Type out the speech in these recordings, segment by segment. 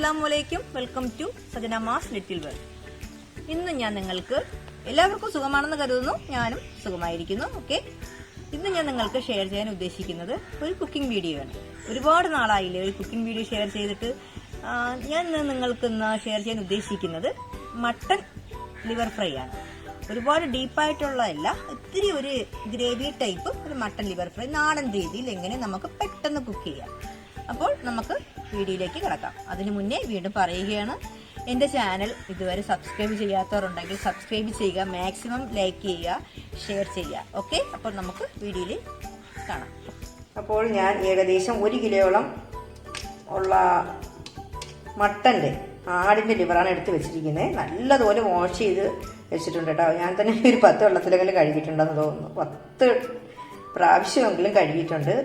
അസ്സലാമുഅലൈക്കും. Welcome to Sajanamas little world. ഇന്ന് ഞാൻ നിങ്ങൾക്ക് എല്ലാവർക്കും സുഖമാണെന്ന് കരുതുന്നു. ഞാനും സുഖമായിരിക്കുന്നു. ഓക്കെ, ഇന്ന് ഞാൻ നിങ്ങൾക്ക് ഷെയർ ചെയ്യാൻ ഉദ്ദേശിക്കുന്നത് ഒരു കുക്കിംഗ് വീഡിയോ ആണ്. ഒരുപാട് നാളായില്ലേ ഒരു കുക്കിംഗ് വീഡിയോ ഷെയർ ചെയ്തിട്ട്. ഞാൻ നിങ്ങൾക്ക് ഇന്ന് ഷെയർ ചെയ്യാൻ ഉദ്ദേശിക്കുന്നത് മട്ടൺ ലിവർ ഫ്രൈ ആണ്. ഒരുപാട് ഡീപ്പായിട്ടുള്ളതല്ല, ഇത്തിരി ഒരു ഗ്രേവി ടൈപ്പ് ഒരു മട്ടൺ ലിവർ ഫ്രൈ നാടൻ രീതിയിൽ എങ്ങനെ നമുക്ക് പെട്ടെന്ന് കുക്ക് ചെയ്യാം. അപ്പോൾ നമുക്ക് വീഡിയോയിലേക്ക് കിടക്കാം. അതിനു മുന്നേ വീണ്ടും പറയുകയാണ്, എൻ്റെ ചാനൽ ഇതുവരെ സബ്സ്ക്രൈബ് ചെയ്യാത്തവരുണ്ടെങ്കിൽ സബ്സ്ക്രൈബ് ചെയ്യുക, മാക്സിമം ലൈക്ക് ചെയ്യുക, ഷെയർ ചെയ്യുക. ഓക്കെ, അപ്പോൾ നമുക്ക് വീഡിയോയിൽ കാണാം. അപ്പോൾ ഞാൻ ഏകദേശം 1 കിലോയോളം ഉള്ള മട്ടൻ്റെ ആടിൻ്റെ ലിവറാണ് എടുത്ത് വെച്ചിരിക്കുന്നത്. നല്ലതുപോലെ വാഷ് ചെയ്ത് വെച്ചിട്ടുണ്ട് കേട്ടോ. ഞാൻ തന്നെ ഒരു 10 വെള്ളത്തിലെങ്കിലും കഴുകിയിട്ടുണ്ടെന്ന് തോന്നുന്നു. 10 പ്രാവശ്യമെങ്കിലും കഴുകിയിട്ടുണ്ട്.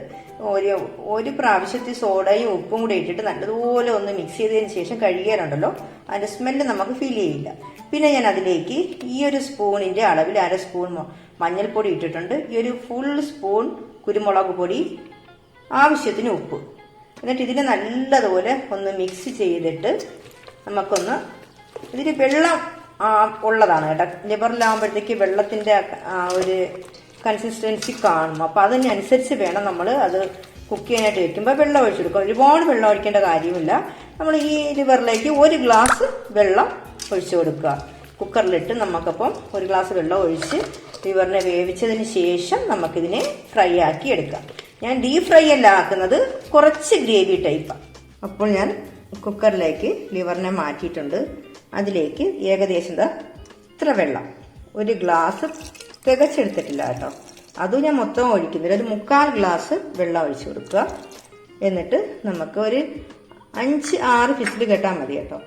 ഒരു പ്രാവശ്യത്തിൽ സോഡയും ഉപ്പും കൂടി ഇട്ടിട്ട് നല്ലതുപോലെ ഒന്ന് മിക്സ് ചെയ്തതിന് ശേഷം കഴുകിയാലുണ്ടല്ലോ അതിൻ്റെ സ്മെല്ല് നമുക്ക് ഫീൽ ചെയ്യില്ല. പിന്നെ ഞാൻ അതിലേക്ക് ഈ ഒരു സ്പൂണിൻ്റെ അളവിൽ 1/2 സ്പൂൺ മഞ്ഞൾപ്പൊടി ഇട്ടിട്ടുണ്ട്. ഈ ഒരു ഫുൾ സ്പൂൺ കുരുമുളക് പൊടി, ആവശ്യത്തിന് ഉപ്പ്. എന്നിട്ട് ഇതിനെ നല്ലതുപോലെ ഒന്ന് മിക്സ് ചെയ്തിട്ട് നമുക്കൊന്ന്, ഇതിന് വെള്ളം ഉള്ളതാണ് കേട്ടോ. ലിവറിലാകുമ്പോഴത്തേക്ക് വെള്ളത്തിൻ്റെ ഒരു കൺസിസ്റ്റൻസി കാണും. അപ്പോൾ അതിനനുസരിച്ച് വേണം നമ്മൾ അത് കുക്ക് ചെയ്യാനായിട്ട് വെക്കുമ്പോൾ വെള്ളം ഒഴിച്ചു കൊടുക്കുക. ഒരുപാട് വെള്ളം ഒഴിക്കേണ്ട കാര്യമില്ല. നമ്മൾ ഈ ലിവറിലേക്ക് 1 ഗ്ലാസ് വെള്ളം ഒഴിച്ചു കൊടുക്കുക. കുക്കറിലിട്ട് നമുക്കപ്പം 1 ഗ്ലാസ് വെള്ളം ഒഴിച്ച് ലിവറിനെ വേവിച്ചതിന് ശേഷം നമുക്കിതിനെ ഫ്രൈ ആക്കി എടുക്കാം. ഞാൻ ഡീപ് ഫ്രൈ അല്ല ആക്കുന്നത്, കുറച്ച് ഗ്രേവി ടൈപ്പാണ്. അപ്പോൾ ഞാൻ കുക്കറിലേക്ക് ലിവറിനെ മാറ്റിയിട്ടുണ്ട്. അതിലേക്ക് ഏകദേശം ഇത്ര വെള്ളം, 1 ഗ്ലാസ് തികച്ചെടുത്തിട്ടില്ല കേട്ടോ, അതും ഞാൻ മൊത്തം ഒഴിക്കുന്നില്ല. ഒരു 3/4 ഗ്ലാസ് വെള്ളം ഒഴിച്ചു കൊടുക്കുക. എന്നിട്ട് നമുക്ക് ഒരു 5-6 വിസിൽ കേട്ടാൽ മതി കേട്ടോ.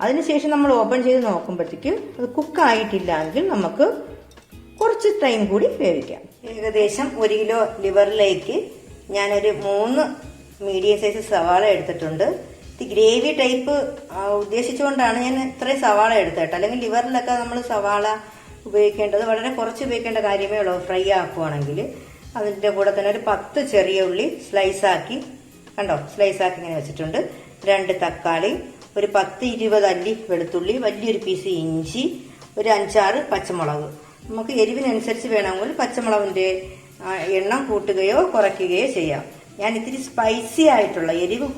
അതിനുശേഷം നമ്മൾ ഓപ്പൺ ചെയ്ത് നോക്കുമ്പോഴത്തേക്ക് അത് കുക്കായിട്ടില്ല എങ്കിൽ നമുക്ക് കുറച്ച് ടൈം കൂടി വേവിക്കാം. ഏകദേശം 1 കിലോ ലിവറിലേക്ക് ഞാനൊരു 3 മീഡിയം സൈസ് സവാള എടുത്തിട്ടുണ്ട്. ഇത് ഗ്രേവി ടൈപ്പ് ഉദ്ദേശിച്ചുകൊണ്ടാണ് ഞാൻ ഇത്രയും സവാള എടുത്തത് കേട്ടോ. അല്ലെങ്കിൽ ലിവറിലൊക്കെ നമ്മൾ സവാള ഉപയോഗിക്കേണ്ടത് വളരെ കുറച്ച് ഉപയോഗിക്കേണ്ട കാര്യമേ ഉള്ളൂ ഫ്രൈ ആക്കുവാണെങ്കിൽ. അതിൻ്റെ കൂടെ തന്നെ ഒരു 10 ചെറിയ ഉള്ളി സ്ലൈസാക്കി, കണ്ടോ, സ്ലൈസാക്കി ഇങ്ങനെ വെച്ചിട്ടുണ്ട്. 2 തക്കാളി, ഒരു 10-20 അല്ലി വെളുത്തുള്ളി, വലിയൊരു പീസ് ഇഞ്ചി, ഒരു 5-6 പച്ചമുളക്. നമുക്ക് എരിവിനനുസരിച്ച് വേണമെങ്കിൽ പച്ചമുളകിൻ്റെ എണ്ണം കൂട്ടുകയോ കുറയ്ക്കുകയോ ചെയ്യാം. ഞാൻ ഇത്തിരി സ്പൈസി ആയിട്ടുള്ള എരിവ്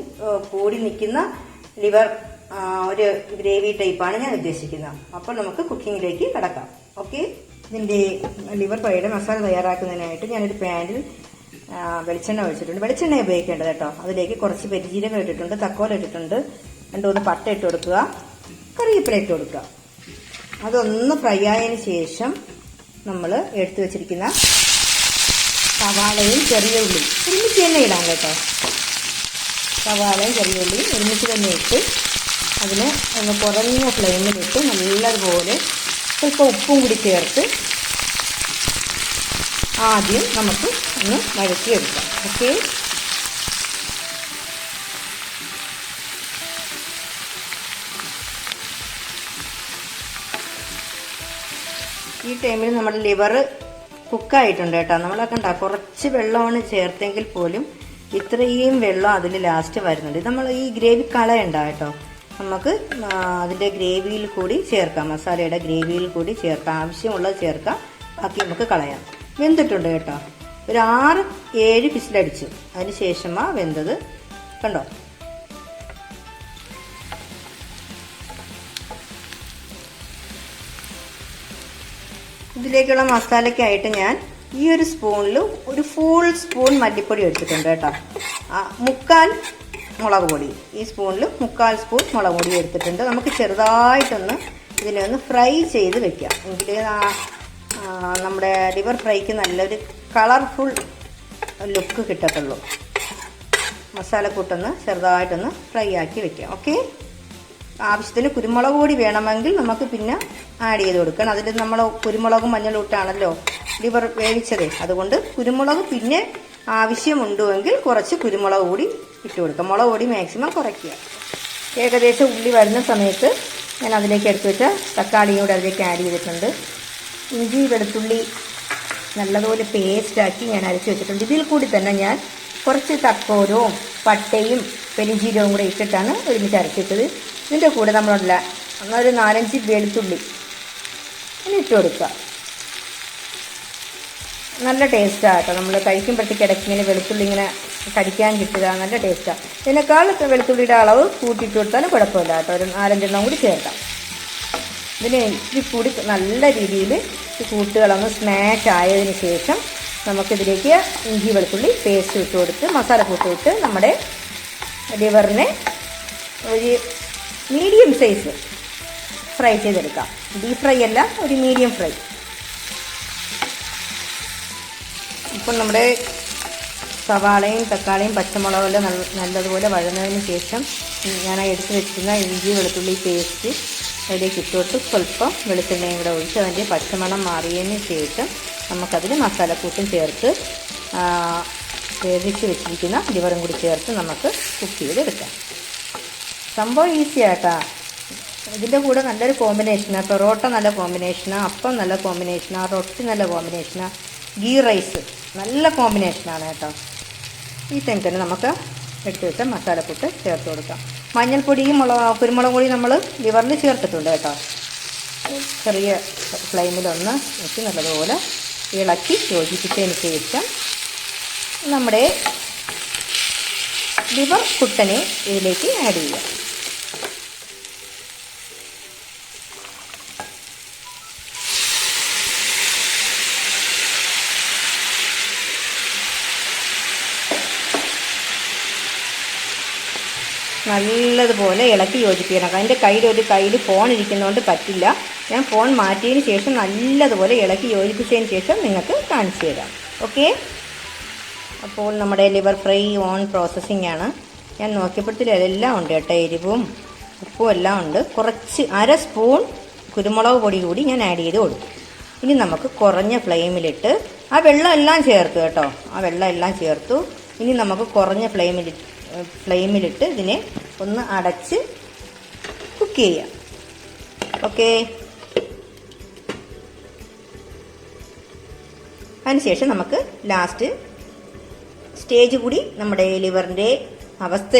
കൂടി നിൽക്കുന്ന ലിവർ ഒരു ഗ്രേവി ടൈപ്പാണ് ഞാൻ ഉദ്ദേശിക്കുന്നത്. അപ്പോൾ നമുക്ക് കുക്കിങ്ങിലേക്ക് കിടക്കാം. ഓക്കെ, ഇതിൻ്റെ ലിവർ ഫ്രൈയുടെ മസാല തയ്യാറാക്കുന്നതിനായിട്ട് ഞാനൊരു പാനിൽ വെളിച്ചെണ്ണ ഒഴിച്ചിട്ടുണ്ട്. വെളിച്ചെണ്ണ ഉപയോഗിക്കേണ്ടത് കേട്ടോ. അതിലേക്ക് കുറച്ച് പെരുംജീരകം ഇട്ടിട്ടുണ്ട്, തക്കോല ഇട്ടിട്ടുണ്ട്, 2-3 പട്ട ഇട്ട് കൊടുക്കുക, കറിവേപ്പില ഇട്ട് കൊടുക്കുക. അതൊന്ന് ഫ്രൈ ആയതിനു ശേഷം നമ്മൾ എടുത്തു വെച്ചിരിക്കുന്ന സവാളയും ചെറിയ ഉള്ളിയും ഒരുമിച്ച് തന്നെ ഇടാം കേട്ടോ. സവാളയും ചെറിയ ഉള്ളിയും ഒരുമിച്ച് തന്നെ ഇട്ട് അതിന് ഒന്ന് കുറഞ്ഞ ഫ്ലെയിമിലിട്ട് നല്ലതുപോലെ സ്വല്പം ഉപ്പും കൂടി ചേർത്ത് ആദ്യം നമുക്ക് ഒന്ന് വഴറ്റിയെടുക്കാം. ഓക്കെ, ഈ ടൈമിൽ നമ്മുടെ ലിവർ കുക്കായിട്ടുണ്ട് കേട്ടോ. നമ്മളൊക്കെ ഉണ്ടാകും കുറച്ച് വെള്ളമാണ് ചേർത്തെങ്കിൽ പോലും ഇത്രയും വെള്ളം അതിൽ ലാസ്റ്റ് വരുന്നുണ്ട്. നമ്മൾ ഈ ഗ്രേവി കളയണ്ട കേട്ടോ, നമുക്ക് അതിൻ്റെ ഗ്രേവിയിൽ കൂടി ചേർക്കാം, മസാലയുടെ ഗ്രേവിയിൽ കൂടി ചേർക്കാം, ആവശ്യമുള്ളത് ചേർക്കാം, ബാക്കി നമുക്ക് കളയാം. വെന്തിട്ടുണ്ട് കേട്ടോ. ഒരു 6-7 വിസിലടിച്ചു. അതിന് ശേഷമാണ് വെന്തത്, കണ്ടോ. ഇതിലേക്കുള്ള മസാലയ്ക്കായിട്ട് ഞാൻ ഈ ഒരു സ്പൂണിൽ ഒരു ഫുൾ സ്പൂൺ മല്ലിപ്പൊടി എടുത്തിട്ടുണ്ട് കേട്ടോ. 3/4 മുളക് പൊടി, ഈ സ്പൂണിൽ 3/4 സ്പൂൺ മുളക് പൊടി എടുത്തിട്ടുണ്ട്. നമുക്ക് ചെറുതായിട്ടൊന്ന് ഇതിനെ ഒന്ന് ഫ്രൈ ചെയ്ത് വെക്കാം. എങ്കിലേ നമ്മുടെ ലിവർ ഫ്രൈക്ക് നല്ലൊരു കളർഫുൾ ലുക്ക് കിട്ടത്തുള്ളൂ. മസാലക്കൂട്ടൊന്ന് ചെറുതായിട്ടൊന്ന് ഫ്രൈ ആക്കി വെക്കാം. ഓക്കെ, ആവശ്യത്തിന് കുരുമുളക് പൊടി വേണമെങ്കിൽ നമുക്ക് പിന്നെ ആഡ് ചെയ്ത് കൊടുക്കണം. അതിൽ നമ്മൾ കുരുമുളകും മഞ്ഞളും ഇട്ടാണല്ലോ ലിവർ വേവിച്ചത്, അതുകൊണ്ട് കുരുമുളക് പിന്നെ ആവശ്യമുണ്ടെങ്കിൽ കുറച്ച് കുരുമുളക് കൂടി ഇട്ട് കൊടുക്കാം. മുളക് പൊടി മാക്സിമം കുറയ്ക്കുക. ഏകദേശം ഉള്ളി വരുന്ന സമയത്ത് ഞാൻ അതിലേക്ക് എടുത്ത് വെച്ച തക്കാളിയും കൂടെ അതിലേക്ക് ആഡ് ചെയ്തിട്ടുണ്ട്. ഇഞ്ചി വെളുത്തുള്ളി നല്ലതുപോലെ പേസ്റ്റാക്കി ഞാൻ അരച്ച് വെച്ചിട്ടുണ്ട്. ഇതിൽ കൂടി തന്നെ ഞാൻ കുറച്ച് തക്കോരവും പട്ടയും പെരിഞ്ചീരവും കൂടെ ഇട്ടിട്ടാണ് ഒരുമിച്ച് അരച്ചിട്ടത്. ഇതിൻ്റെ കൂടെ നമ്മളുള്ള ഒരു 4-5 വെളുത്തുള്ളി ഇനി ഇട്ട് കൊടുക്കുക. നല്ല ടേസ്റ്റാണ് കേട്ടോ. നമ്മൾ കഴിക്കുമ്പോഴത്തേക്ക് ഇടയ്ക്ക് ഇങ്ങനെ വെളുത്തുള്ളി ഇങ്ങനെ കടിക്കാൻ കിട്ടുക, നല്ല ടേസ്റ്റാണ്. ഇതിനേക്കാൾ വെളുത്തുള്ളിയുടെ അളവ് കൂട്ടിയിട്ട് കൊടുത്താലും കുഴപ്പമില്ല കേട്ടോ. ഒരു 4-5 കൂടി ചേർക്കാം. ഇതിന് ഇത്തിരി കൂടി നല്ല രീതിയിൽ കൂട്ടുകളൊന്ന് സ്മാഷ് ആയതിന് ശേഷം നമുക്കിതിലേക്ക് ഇഞ്ചി വെളുത്തുള്ളി പേസ്റ്റ് ഇട്ട് കൊടുത്ത് മസാലക്കൂട്ട് ഇട്ട് നമ്മുടെ ലിവറിനെ ഒരു മീഡിയം സൈസ് ഫ്രൈ ചെയ്തെടുക്കാം. ഡീപ് ഫ്രൈ അല്ല, ഒരു മീഡിയം ഫ്രൈ. ഇപ്പം നമ്മുടെ സവാളയും തക്കാളിയും പച്ചമുളകും എല്ലാം നല്ലതുപോലെ വഴന്നതിന് ശേഷം ഞാൻ എടുത്ത് വെച്ചിരുന്ന ഇഞ്ചി വെളുത്തുള്ളി പേസ്റ്റ് അതിലേക്ക് ഇട്ടുകൊടുത്ത് സ്വല്പം വെളിച്ചെണ്ണയും കൂടെ ഒഴിച്ച് അതിൻ്റെ പച്ചമണം മാറിയതിന് ശേഷം നമുക്കതിൽ മസാലക്കൂട്ടും ചേർത്ത് വേവിച്ച് വെച്ചിരിക്കുന്ന ലിവറും കൂടി ചേർത്ത് നമുക്ക് കുക്ക് ചെയ്തെടുക്കാം. സംഭവം ഈസിയാട്ടാ. ഇതിൻ്റെ കൂടെ നല്ലൊരു കോമ്പിനേഷനാണ്. പൊറോട്ട നല്ല കോമ്പിനേഷനാണ്, അപ്പം നല്ല കോമ്പിനേഷനാണ്, റൊട്ടി നല്ല കോമ്പിനേഷനാണ്, ഗീ റൈസ് നല്ല കോമ്പിനേഷനാണ് കേട്ടോ. ഈ ടൈം തന്നെ നമുക്ക് എടുത്ത് വെച്ച മസാലക്കൂട്ട് ചേർത്ത് കൊടുക്കാം. മഞ്ഞൾപ്പൊടിയും കുരുമുളക് പൊടിയും നമ്മൾ ലിവറിൽ ചേർത്തിട്ടുണ്ട് കേട്ടോ. ചെറിയ ഫ്ലെയിമിലൊന്ന് വെച്ച് നല്ലതുപോലെ ഇളക്കി യോജിപ്പിച്ചതിന് ശേഷം നമ്മുടെ ലിവർ കുട്ടനെ ഇതിലേക്ക് ആഡ് ചെയ്യുക. നല്ലതുപോലെ ഇളക്കി യോജിപ്പിക്കണം. അതിൻ്റെ ഒരു കയ്യിൽ ഫോൺ ഇരിക്കുന്നതുകൊണ്ട് പറ്റില്ല. ഞാൻ ഫോൺ മാറ്റിയതിന് ശേഷം നല്ലതുപോലെ ഇളക്കി യോജിപ്പിച്ചതിന് ശേഷം നിങ്ങൾക്ക് കാണിച്ചു തരാം. ഓക്കെ. അപ്പോൾ നമ്മുടെ ലിവർ ഫ്രൈ ഓൺ പ്രോസസ്സിംഗ് ആണ്. ഞാൻ നോക്കിയപ്പോഴത്തേക്കും എല്ലാം ഉണ്ട് കേട്ടോ. എരിവും ഉപ്പും എല്ലാം ഉണ്ട്. കുറച്ച് 1/2 സ്പൂൺ കുരുമുളക് പൊടി കൂടി ഞാൻ ആഡ് ചെയ്ത് കൊടുക്കും. ഇനി നമുക്ക് കുറഞ്ഞ ഫ്ലെയിമിലിട്ട് ആ വെള്ളം എല്ലാം ചേർത്തു കേട്ടോ. ആ വെള്ളം എല്ലാം ചേർത്തു. ഇനി നമുക്ക് കുറഞ്ഞ ഫ്ലെയിമിലിട്ട് ഇതിനെ ഒന്ന് അടച്ച് കുക്ക് ചെയ്യാം. ഓക്കെ. അതിനുശേഷം നമുക്ക് ലാസ്റ്റ് സ്റ്റേജ് കൂടി നമ്മുടെ ലിവറിൻ്റെ അവസ്ഥ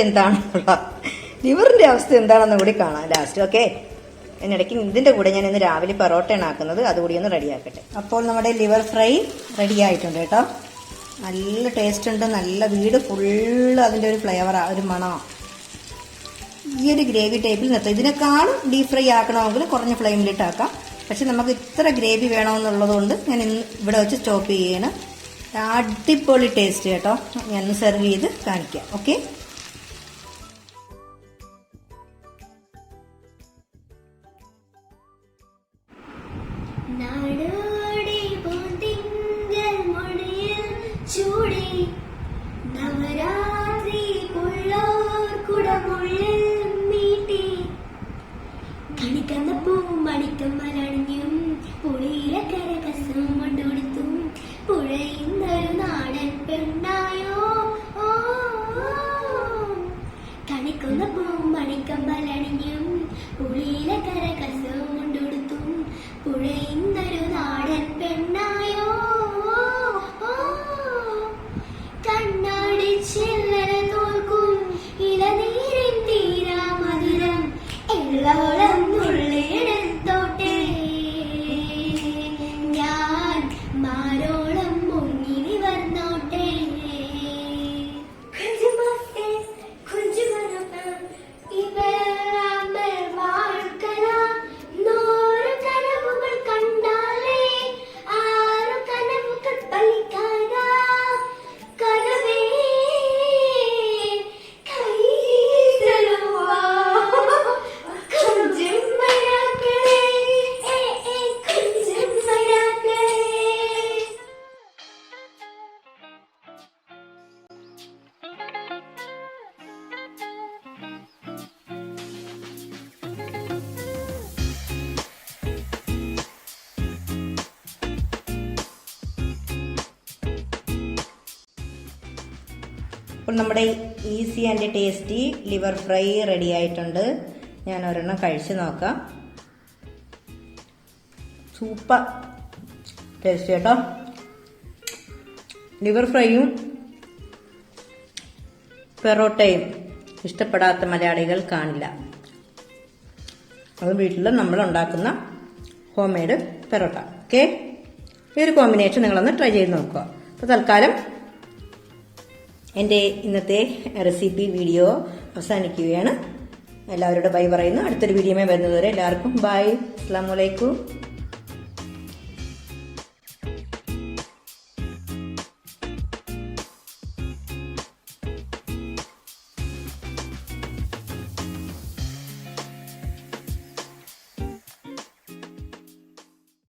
എന്താണെന്ന് കൂടി കാണാം ലാസ്റ്റ്. ഓക്കെ. അതിനിടയ്ക്ക് ഇതിൻ്റെ കൂടെ ഞാൻ ഇന്ന് രാവിലെ പൊറോട്ടയാണ് ആക്കുന്നത്, അതുകൂടി ഒന്ന് റെഡിയാക്കട്ടെ. അപ്പോൾ നമ്മുടെ ലിവർ ഫ്രൈ റെഡി ആയിട്ടുണ്ട് കേട്ടോ. നല്ല ടേസ്റ്റ് ഉണ്ട്. നല്ല വീട് ഫുള്ള് അതിൻ്റെ ഒരു ഫ്ലേവറാണ്, ഒരു മണമാണ്. ഈ ഒരു ഗ്രേവി ടൈപ്പിൽ നിർത്താം. ഇതിനേക്കാളും ഡീപ് ഫ്രൈ ആക്കണമെങ്കിൽ കുറഞ്ഞ ഫ്ലെയിമിലിട്ടാക്കാം. പക്ഷെ നമുക്ക് ഇത്ര ഗ്രേവി വേണമെന്നുള്ളത് കൊണ്ട് ഞാൻ ഇന്ന് ഇവിടെ വെച്ച് സ്റ്റോപ്പ് ചെയ്യണം. അടിപൊളി ടേസ്റ്റ് കേട്ടോ. ഞാൻ സെർവ് ചെയ്ത് കാണിക്കാം. ഓക്കെ. മണിക്കമ്മലണിഞ്ഞും പുളിയിലക്കര കസം കൊണ്ടുകൊടുത്തും പുഴയുന്നൊരു നാടൻ പെണ്ണായോ. കണിക്കുന്ന പൂവും മണിക്കമ്മലണിഞ്ഞും പുളിയിലക്കര കസം കൊണ്ടുകൊടുത്തും പുഴയുന്നൊരു നാടൻ പെണ്ണായോ. കണ്ണാടി ചില്ലറ തോൽക്കും ഇളനീരിൻ തീരാ മധുരം എള്ളോളം നുള്ളിയെടുത്തോട്ടെ ഞാൻ മാരോളം മുങ്ങി നിവർന്നോട്ടെ. അപ്പോൾ നമ്മുടെ easy and tasty liver fry ready ആയിട്ടുണ്ട്. ഞാൻ ഒരെണ്ണം കഴിച്ച് നോക്കാം. സൂപ്പർ ടേസ്റ്റ് കേട്ടോ. ലിവർ ഫ്രൈയും പെറോട്ടയും ഇഷ്ടപ്പെടാത്ത മലയാളികൾ കാണില്ല. അത് വീട്ടിൽ നമ്മൾ ഉണ്ടാക്കുന്ന ഹോം മെയ്ഡ് പെറോട്ട. ഓക്കെ, ഈ ഒരു കോമ്പിനേഷൻ നിങ്ങളൊന്ന് ട്രൈ ചെയ്ത് നോക്കുക. അപ്പോൾ തൽക്കാലം എൻ്റെ ഇന്നത്തെ റെസിപ്പി വീഡിയോ അവസാനിക്കുകയാണ്. എല്ലാവരോടും ബൈ പറയുന്നു. അടുത്തൊരു വീഡിയോമേ വരുന്നതുവരെ എല്ലാവർക്കും ബൈ. അസ്സലാമു അലൈക്കും.